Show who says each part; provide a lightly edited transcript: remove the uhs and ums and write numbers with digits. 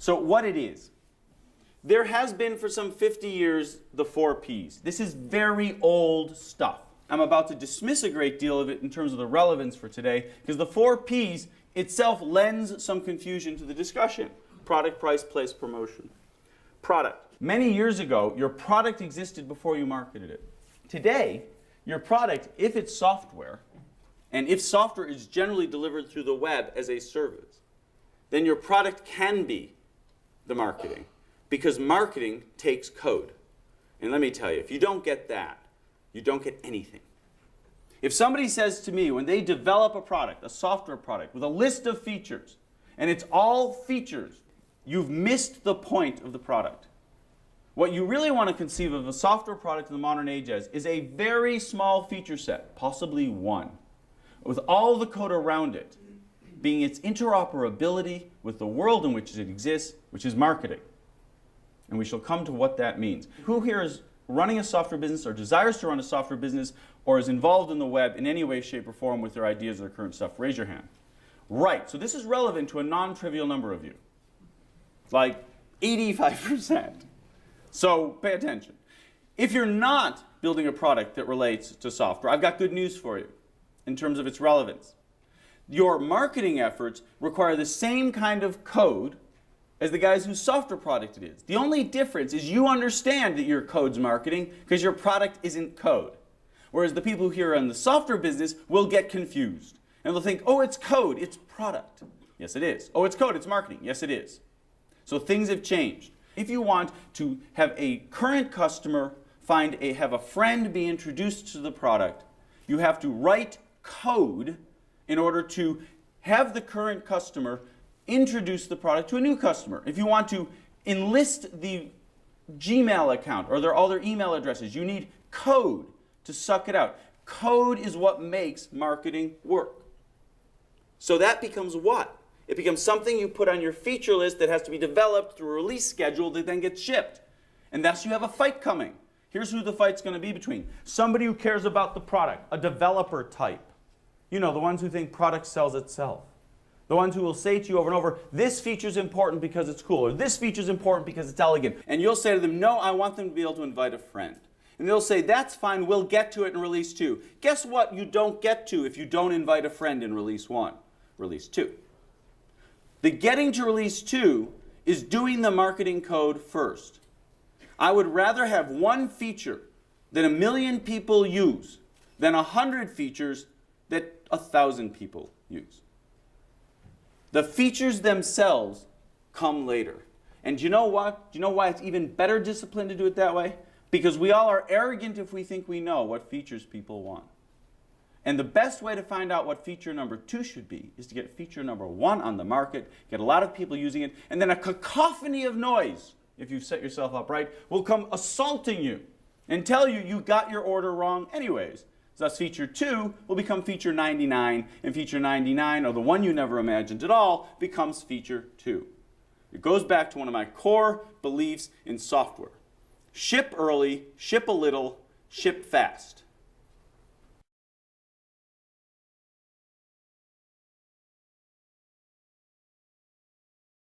Speaker 1: So what it is, there has been for some 50 years the 4 Ps. This is very old stuff. I'm about to dismiss a great deal of it in terms of the relevance for today, because the 4 Ps itself lends some confusion to the discussion. Product, price, place, promotion. Product. Many years ago, your product existed before you marketed it. Today, your product, if it's software, and if software is generally delivered through the web as a service, then your product can be the marketing, because marketing takes code. And let me tell you, if you don't get that, you don't get anything. If somebody says to me, when they develop a product, a software product, with a list of features, and it's all features, you've missed the point of the product. What you really want to conceive of a software product in the modern age as is a very small feature set, possibly one, with all the code around it being its interoperability with the world in which it exists, which is marketing. And we shall come to what that means. Who here is running a software business or desires to run a software business or is involved in the web in any way, shape, or form with their ideas or their current stuff? Raise your hand. Right, so this is relevant to a non-trivial number of you. Like 85%. So pay attention. If you're not building a product that relates to software, I've got good news for you in terms of its relevance. Your marketing efforts require the same kind of code as the guys whose software product it is. The only difference is you understand that your code's marketing because your product isn't code. Whereas the people here in the software business will get confused. And they'll think, oh, it's code, it's product. Yes, it is. Oh, it's code, it's marketing. Yes, it is. So things have changed. If you want to have a current customer have a friend be introduced to the product, you have to write code in order to have the current customer introduce the product to a new customer. If you want to enlist the Gmail account or all their email addresses, you need code to suck it out. Code is what makes marketing work. So that becomes what? It becomes something you put on your feature list that has to be developed through a release schedule that then gets shipped. And thus you have a fight coming. Here's who the fight's going to be between. Somebody who cares about the product, a developer type. You know, the ones who think product sells itself. The ones who will say to you over and over, this feature's important because it's cool, or this feature's important because it's elegant. And you'll say to them, no, I want them to be able to invite a friend. And they'll say, that's fine, we'll get to it in release 2. Guess what you don't get to if you don't invite a friend in release 1? Release 2. The getting to release 2 is doing the marketing code first. I would rather have one feature that 1 million people use than 100 features that 1,000 people use. The features themselves come later. And do you know what? Do you know why it's even better discipline to do it that way? Because we all are arrogant if we think we know what features people want. And the best way to find out what feature number 2 should be is to get feature number 1 on the market, get a lot of people using it, and then a cacophony of noise, if you've set yourself up right, will come assaulting you and tell you you got your order wrong anyways. Thus feature 2 will become feature 99, and feature 99, or the one you never imagined at all, becomes feature 2. It goes back to one of my core beliefs in software. Ship early, ship a little, ship fast.